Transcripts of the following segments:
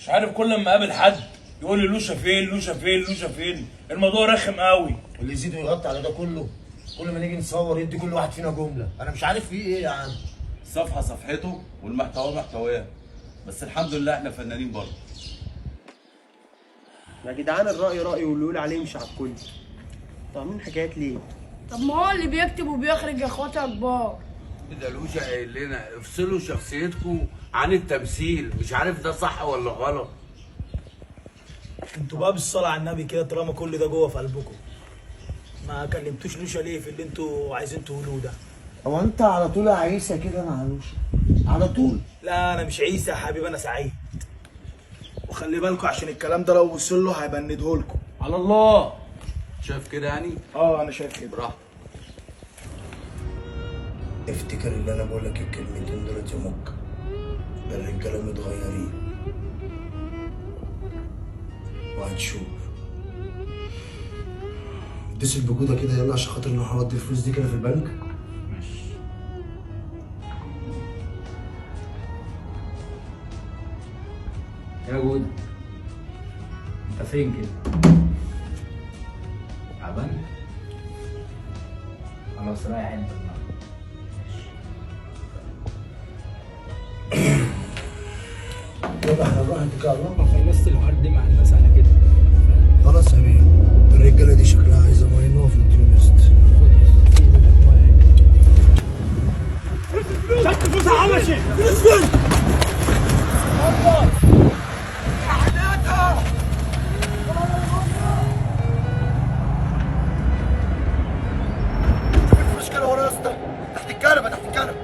مش عارف كل ما اقابل حد يقول لي لوشا فين لوشا فين لوشا فين. الموضوع رخم قوي. واللي يزيد ويقطع على ده كله، كل ما نيجي نصور يدي كل واحد فينا جمله. انا مش عارف فيه ايه يا عم. الصفحه صفحته والمحتوى محتواه، بس الحمد لله احنا فنانين برضه. يا جدعان الرأي رأي واللي يقول عليه مش على الكل. انتوا عاملين حكايات ليه؟ طب ما هو اللي بيكتب وبيخرج يا اخواتي يا كبار. ده لوشا قايل لنا افصلوا شخصيتكم عن التمثيل، مش عارف ده صح ولا غلط. انتوا بقى بالصلاة على النبي كده طالما كل ده جوه في قلبكم، ما كلمتوش لوشا ليه في اللي انتوا عايزين تقولوه ده؟ هو انت على طول يا عيسى كده مع لوشا؟ على طول؟ لا انا مش عيسى يا حبيبي، انا سعيد. وخلي بالكم عشان الكلام ده لو وصل له هيبندهولكم. على الله. شايف كده يعني؟ انا شايف كده. براحتك. افتكر اللي انا بقول لك الكلمتين دول يا مكة. الرجاله متغيرين وهتشوف. اتصل بجودة كده يلا عشان خاطر نروح نودي الفلوس دي كده في البنك. ماشي. يا جودة انت فين كده؟ تعبان؟ خلاص رايح انت النهارده. يلا احنا نروح نتكل على الله. ما خلصت الحوار دي مع الناس على كده. خلاص يا بيه، الرجاله دي شكلها عايزه ميه نقف نديله نست. شد فلوس يا حبشي. المشكله ورا يا اسطى، تحت الكنبه تحت الكنبه.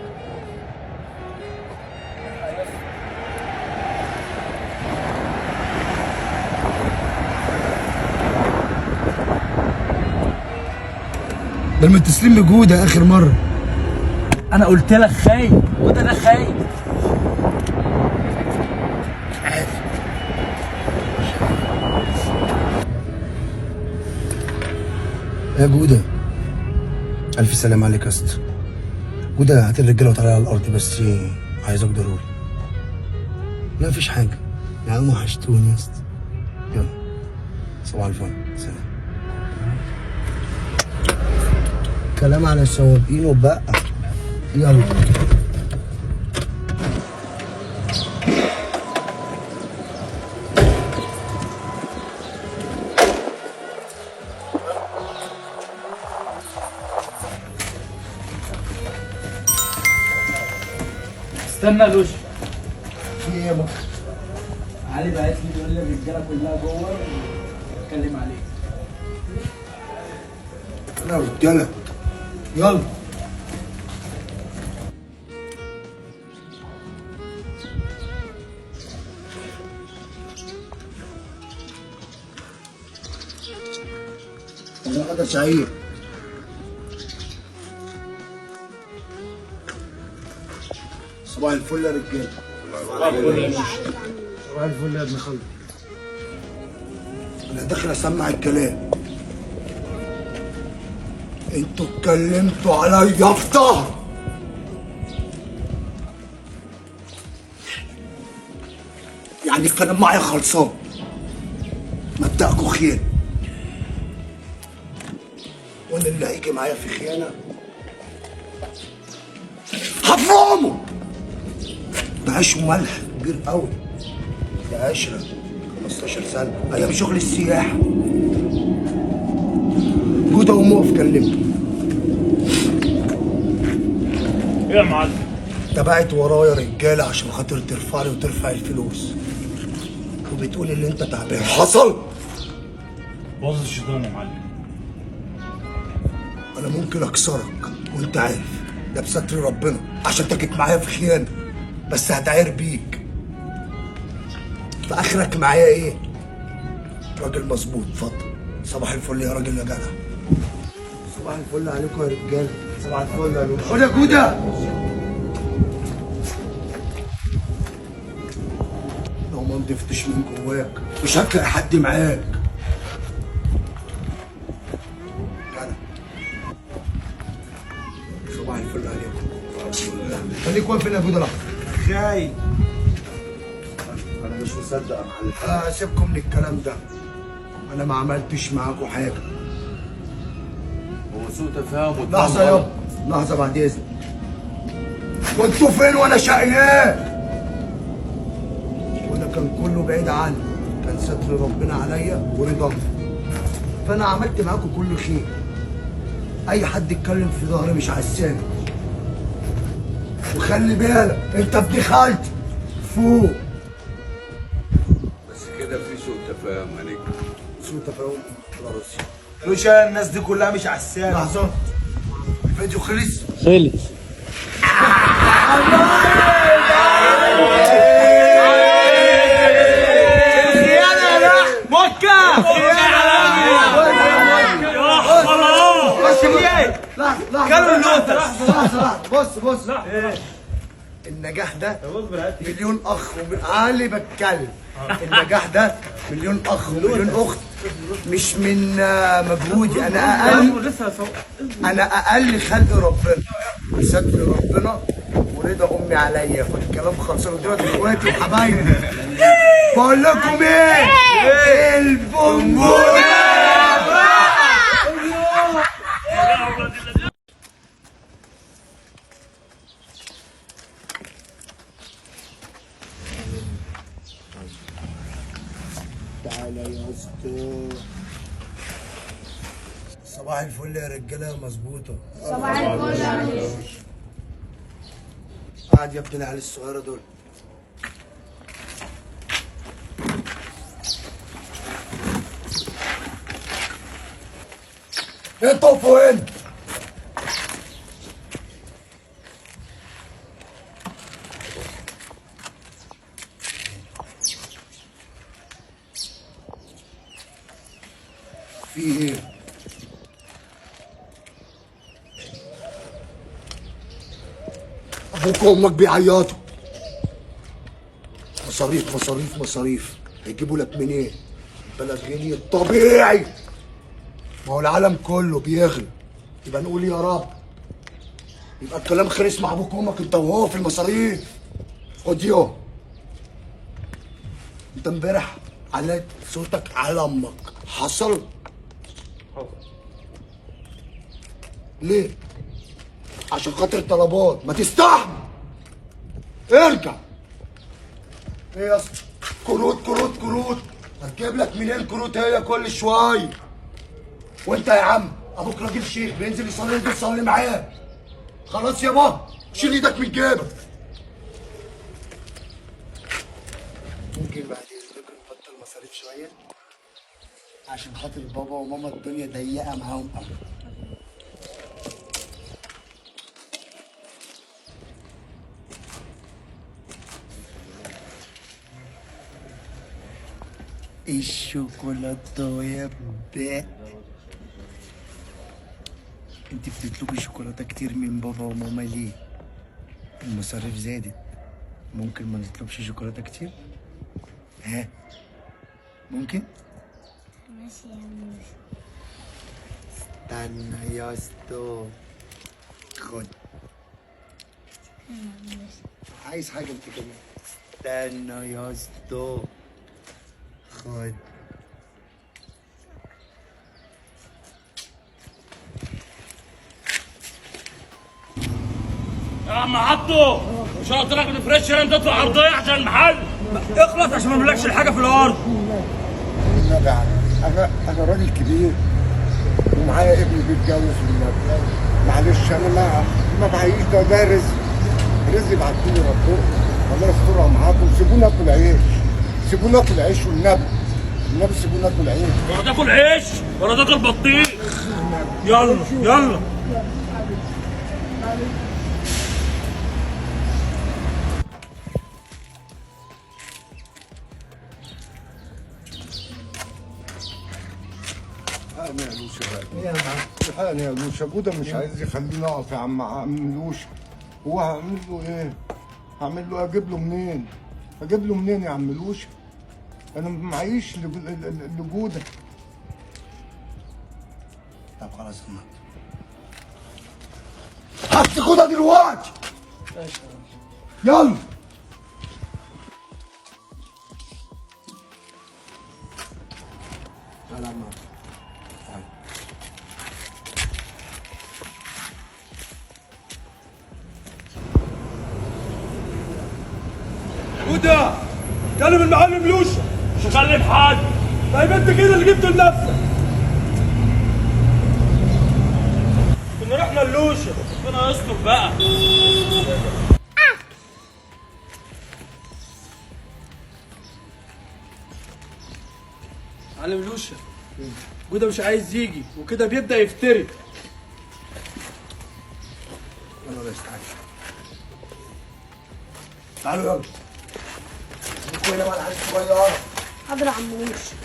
ده المتصلين بجودة اخر مره. انا قلت لك خايف وده انا خايف. يا جودة ألف سلام عليك يا اسطى. جودة هات الرجالة وتعالى على الأرض بس عايزك ضروري. لا مفيش حاجة يا عم، وحشتوني يا اسطى. يلا صباح الفل، سلام. كلام على السواقين وبقى. يلا استنى لوش. في ايه يا بابا؟ علي بعت لي بيقول لي الرجاله كلها جوه اتكلم عليك. يا رجالة يلا. يا ده سعيد. صباح الفل يا رجاله. صباح الفل يا باشا. صباح الفل يا ابن خالتي. انا داخل اسمع الكلام. انتوا اتكلمتوا عليا في ظهر. يعني الكلام معايا خلصان. مبدأكوا خيانة، وانا اللي هيجي معايا في خيانة هفرمه. ده عيش وملح كبير قوي، ده عشرة 15 سنة ايام شغل السياحة. جودة قوم اقف كلمني. ايه يا معلم؟ تبعت ورايا رجالة عشان خاطر ترفع لي وترفع الفلوس، وبتقول اللي انت تعبان. حصل؟ باظ الشيطان يا معلم. انا ممكن اكسرك وانت عارف، ده بستر ربنا عشان انت جيت معايا في خيانة، بس هتعاير بيك. فاخرك معايا ايه؟ راجل مظبوط. اتفضل. صباح الفل يا راجل يا جدع. صباح الفل عليكم يا رجاله. صباح الفل يا لولو. خد يا جوده. لو ما نضفتش من جواك مش هتلاقي حد معاك. جدع. صباح الفل عليكم. خليك واقف هنا يا جوده لحظه. جاي. انا مش مصدق يا معلم. سيبكم من الكلام ده، انا ما عملتش معاكم حاجه. هو سوء تفاهم لحظه يابا، لحظه بعد اذنك. كنتوا فين وانا شقيان؟ وانا كان كله بعيد عني، كان ستر ربنا عليا ورضاه، فانا عملت معاكم كل خير. اي حد يتكلم في ظهري مش عساني. وخلي بالك انت ابن خالتي فوق. بس كده في سوء تفاهم يا نجم. سوء تفاهم خلاص. لوشا الناس دي كلها مش عسانه. لحظه، الفيديو خلص. بص النجاح ده مليون اخ علي بتكلم. النجاح ده مليون اخ ومليون اخت، مش من مجهودي. انا اقل خلق ربنا، ستر ربنا ورضا امي عليا. فالكلام خلصان دلوقتي اخواتي وحبايبي. بقول لكم ايه؟ البونبونة. تعالى يا اسطى. صباح الفل يا رجاله، مظبوطه. صباح الفل يا علي. قاعد يا ابن العيال الصغيره دول. انتوا فين؟ في ايه؟ ابوك وامك بيعيطوا. مصاريف هيجيبوا لك منين؟ بلد غني الطبيعي، ما هو العالم كله بيغلى. يبقى نقول يا رب. يبقى الكلام خلص مع ابوك وامك انت وهو في المصاريف. خد يوم. انت امبارح عليت صوتك على امك، حصل؟ ليه؟ عشان خاطر طلبات، ما تستحمل. ارجع. ايه يا اسطى؟ كروت هتجيب لك منين كروت هي كل شويه؟ وانت يا عم ابوك راجل شيخ بينزل يصلي انت تصلي معاه. خلاص يا بابا شيل ايدك من جيبك. ممكن بعد اذنك نبطل مصاريف شويه عشان خاطر بابا وماما الدنيا ضيقه معاهم قوي. الشوكولاتة يا بابا. انت بتطلبي شوكولاتة كتير من بابا وماما ليه؟ المصاريف زادت، ممكن ما نطلبش شوكولاتة كتير؟ ها؟ ممكن؟ ماشي يا موسى. استنى يا اسطى. خد. عايز حاجة انت كمان؟ استنى يا اسطى. خد. يا عم عبده، مش قلت لك ما تفرش هنا تطلع عرضيه عشان المحل؟ اخلص عشان ما املكش الحاجه في الارض. النبي انا راجل كبير ومعايا ابني بيتجوز والنبي. معلش انا ما بعيش، ده رزق بعتولي ربنا. الله يسترها معاكم. سيبونا ناكل عيش، سيبونا ناكل عيش والنبي سيبونا ناكل عيش. ولا تاكل عيش ولا تاكل بطيخ. يلا الحقني يا لوشا بقى. الحقني يا لوشا. جودة مش عايز يخليني اقف يا عم لوشا. هو هعمل له ايه؟ هعمل له اجيب له منين؟ اجيب له منين يا عم لوشا؟ انا معيش لجودة. طب خلاص هات جودة دلوقتي. يلا. تعالى يا عم عبد. تعالى. وده كلم المعلم لوشا. مش هكلم حد. طيب انت كده اللي جبته لنفسك. كنا رحنا لوشا. ربنا يستر بقى. معلم لوشا جودة مش عايز يجي وكده بيبدأ يفتري. يلا بس تعالى. تعالوا يلا. انتوا هنا مع العيال الصغيرة. حاضر يا عم لوشا.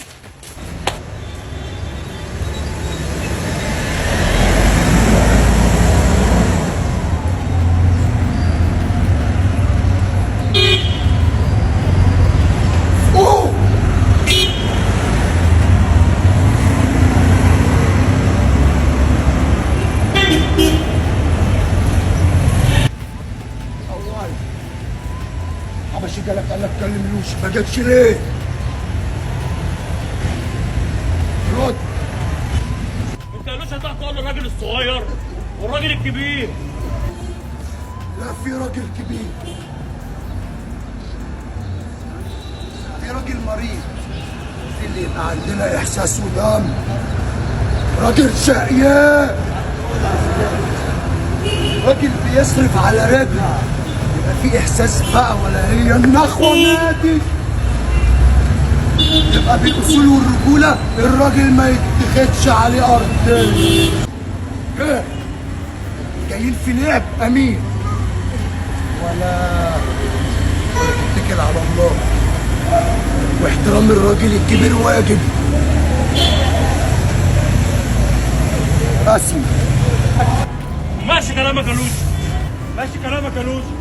حبشي جالك قال لك كلم لوشي، ما جاتش ليه؟ رد. انت يا لوشا تقعد تقول للراجل الصغير والراجل الكبير. لا في راجل كبير، في راجل مريض، في اللي يبقى عندنا احساس ودم، راجل شقيان، راجل بيصرف على رجله، يبقى في احساس بقى ولا هي النخوه ماتت. يبقى بالاصول والرجوله الراجل ما يتخدش عليه ارضيه. ايه جايين في لعب امين ولا تتكل على الله، واحترام الراجل الكبير واجب. اسمع ماشي كلامك يا لوشا. ماشي كلامك يا لوشا.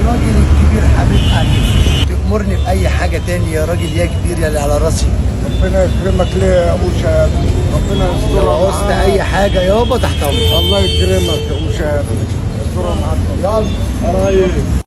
الراجل الكبير حبيب قلبي، تأمرني بأي حاجة تاني يا راجل يا كبير يا اللي على راسي. ربنا يكرمك ليه يا ابو شهاب، ربنا لو يسترها عوزت معاك. أي حاجة يابا تحت أمرك. الله يكرمك يا ابو شهاب، يسترها معاك. يلا.